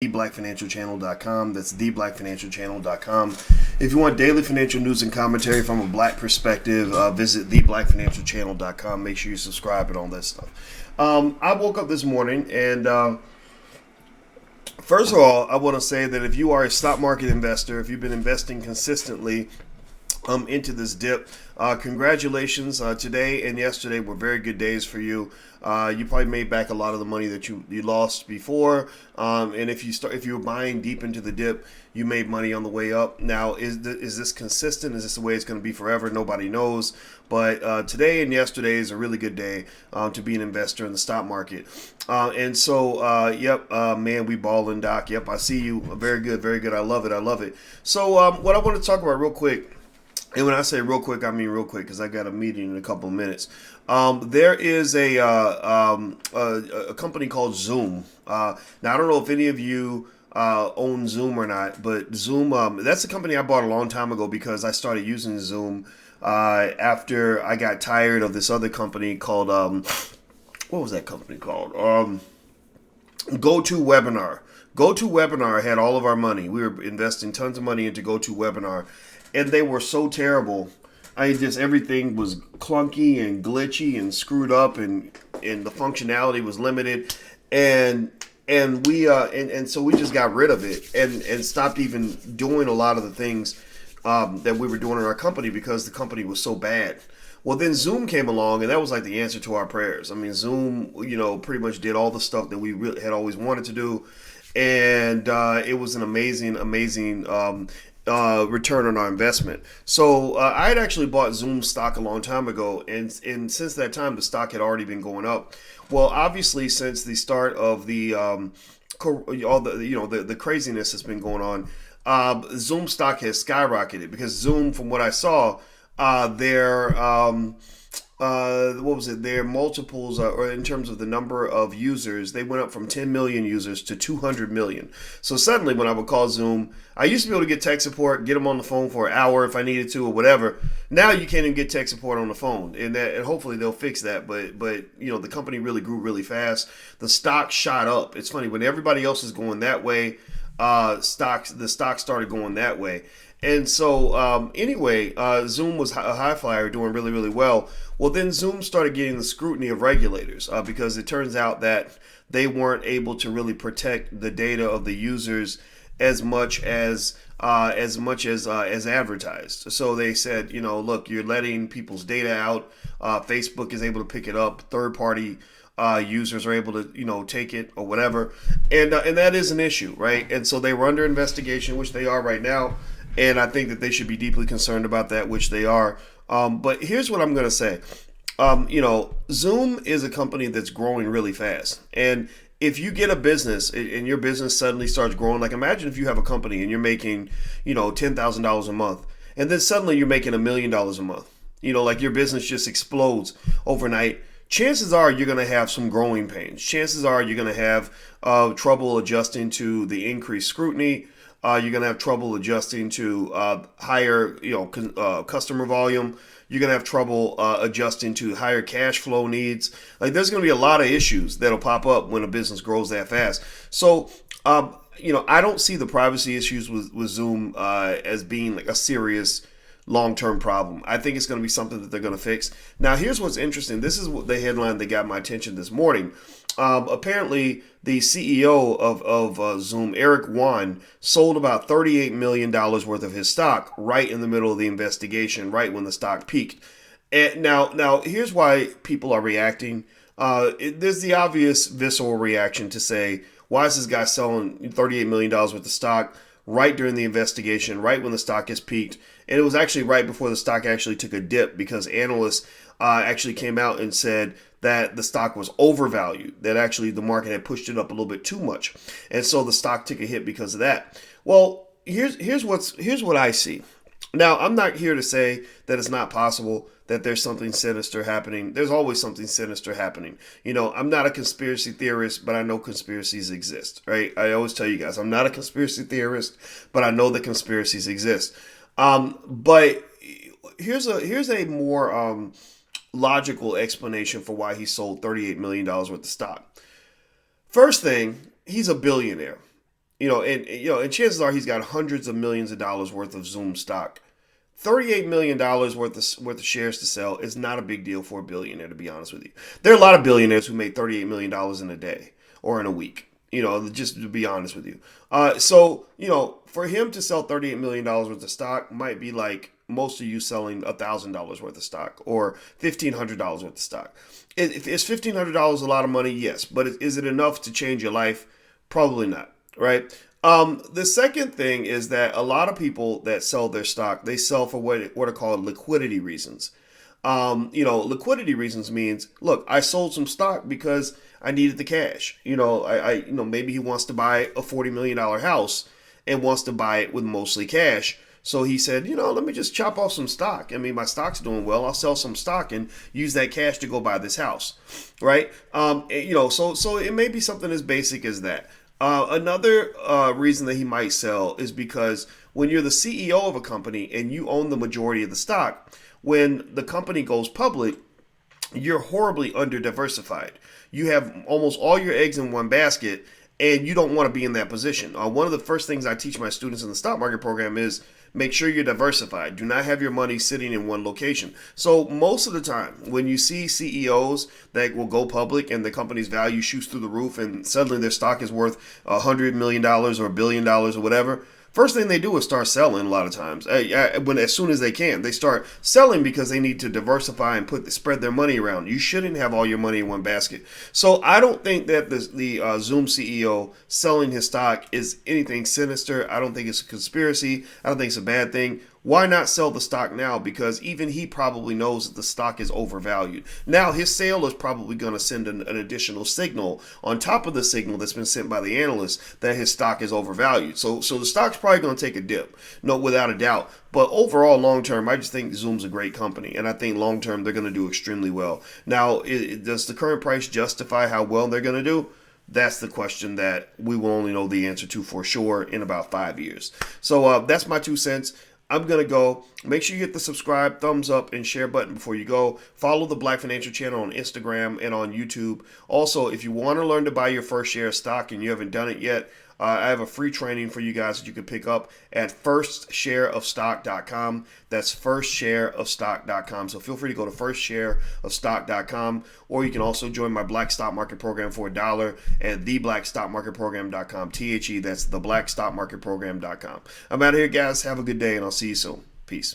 theblackfinancialchannel.com. That's theblackfinancialchannel.com. If you want daily financial news and commentary from a black perspective, visit theblackfinancialchannel.com. Make sure you subscribe and all that stuff. I woke up this morning and first of all, I want to say that if you are a stock market investor, if you've been investing consistently into this dip, congratulations. Today and yesterday were very good days for you. You probably made back a lot of the money that you lost before. And if you were buying deep into the dip, you made money on the way up. Now, is this consistent? Is this the way it's going to be forever? Nobody knows. But today and yesterday is a really good day to be an investor in the stock market. And so, man, we balling, Doc. Yep, I see you. Very good, very good. I love it. I love it. So what I want to talk about real quick, and when I say real quick, I mean real quick because I got a meeting in a couple of minutes. There is a company called Zoom. Now, I don't know if any of you own Zoom or not, but Zoom, that's a company I bought a long time ago because I started using Zoom after I got tired of this other company called, what was that company called? GoToWebinar. GoToWebinar had all of our money. We were investing tons of money into GoToWebinar. And they were so terrible. Everything was clunky and glitchy and screwed up, and the functionality was limited, and so we just got rid of it and stopped even doing a lot of the things that we were doing in our company because the company was so bad. Well, then Zoom came along, and that was like the answer to our prayers. I mean, Zoom, pretty much did all the stuff that we really had always wanted to do, and it was an amazing return on our investment. So I had actually bought Zoom stock a long time ago, and since that time the stock had already been going up. Well, obviously since the start of the the craziness that's been going on, Zoom stock has skyrocketed because Zoom, from what I saw, their multiples, or in terms of the number of users, they went up from 10 million users to 200 million. So suddenly when I would call Zoom, I used to be able to get tech support, get them on the phone for an hour if I needed to or whatever. Now you can't even get tech support on the phone, and hopefully they'll fix that. But the company really grew really fast. The stock shot up. It's funny, when everybody else is going that way, the stock started going that way. And so Zoom was a high flyer, doing really, really well. Well, then Zoom started getting the scrutiny of regulators because it turns out that they weren't able to really protect the data of the users as much as advertised. So they said, look, you're letting people's data out. Facebook is able to pick it up. Third-party users are able to take it or whatever, and that is an issue, right? And so they were under investigation, which they are right now. And I think that they should be deeply concerned about that, which they are. But here's what I'm going to say. Zoom is a company that's growing really fast. And if you get a business and your business suddenly starts growing, like imagine if you have a company and you're making, $10,000 a month, and then suddenly you're making $1 million a month. Like your business just explodes overnight. Chances are you're going to have some growing pains. Chances are you're going to have trouble adjusting to the increased scrutiny. You're going to have trouble adjusting to higher, customer volume. You're going to have trouble adjusting to higher cash flow needs. Like there's going to be a lot of issues that'll pop up when a business grows that fast. So, I don't see the privacy issues with Zoom as being like a serious long-term problem. I think it's going to be something that they're going to fix. Now, here's what's interesting. This is the headline that got my attention this morning. Apparently, the CEO of Zoom, Eric Yuan, sold about $38 million worth of his stock right in the middle of the investigation, right when the stock peaked. And now here's why people are reacting. There's the obvious visceral reaction to say, why is this guy selling $38 million worth of stock right during the investigation, right when the stock has peaked? And it was actually right before the stock actually took a dip because analysts actually came out and said that the stock was overvalued, that actually the market had pushed it up a little bit too much. And so the stock took a hit because of that. Well, here's what I see. Now, I'm not here to say that it's not possible that there's something sinister happening. There's always something sinister happening. I'm not a conspiracy theorist, but I know conspiracies exist, right? I always tell you guys, I'm not a conspiracy theorist, but I know that conspiracies exist. But here's a more logical explanation for why he sold $38 million worth of stock. First thing, he's a billionaire. and chances are he's got hundreds of millions of dollars worth of Zoom stock. $38 million worth of shares to sell is not a big deal for a billionaire, to be honest with you. There are a lot of billionaires who made $38 million in a day or in a week, just to be honest with you. For him to sell $38 million worth of stock might be like most of you selling $1,000 worth of stock or $1,500 worth of stock. Is $1,500 a lot of money? Yes. But is it enough to change your life? Probably not, right? The second thing is that a lot of people that sell their stock, they sell for what are called liquidity reasons. Liquidity reasons means, look, I sold some stock because I needed the cash. Maybe he wants to buy a $40 million house and wants to buy it with mostly cash. So he said, let me just chop off some stock. I mean, my stock's doing well. I'll sell some stock and use that cash to go buy this house, right? So it may be something as basic as that. Another reason that he might sell is because when you're the CEO of a company and you own the majority of the stock, when the company goes public, you're horribly under-diversified. You have almost all your eggs in one basket, and you don't want to be in that position. One of the first things I teach my students in the stock market program is make sure you're diversified. Do not have your money sitting in one location. So most of the time, when you see CEOs that will go public and the company's value shoots through the roof and suddenly their stock is worth $100 million or $1 billion or whatever, first thing they do is start selling a lot of times. As soon as they can, they start selling because they need to diversify and spread their money around. You shouldn't have all your money in one basket. So I don't think that the Zoom CEO selling his stock is anything sinister. I don't think it's a conspiracy. I don't think it's a bad thing. Why not sell the stock now? Because even he probably knows that the stock is overvalued. Now, his sale is probably going to send an additional signal on top of the signal that's been sent by the analysts that his stock is overvalued. So the stock's probably going to take a dip, no, without a doubt. But overall, long term, I just think Zoom's a great company, and I think long term they're going to do extremely well. Now, does the current price justify how well they're going to do? That's the question that we will only know the answer to for sure in about 5 years. So that's my 2 cents. I'm going to go. Make sure you hit the subscribe, thumbs up, and share button before you go. Follow the Black Financial Channel on Instagram and on YouTube. Also, if you want to learn to buy your first share of stock and you haven't done it yet, I have a free training for you guys that you can pick up at firstshareofstock.com. That's firstshareofstock.com. So feel free to go to firstshareofstock.com, or you can also join my Black Stock Market Program for $1 at theblackstockmarketprogram.com. THE, that's theblackstockmarketprogram.com. I'm out of here, guys. Have a good day, and I'll see you soon. Peace.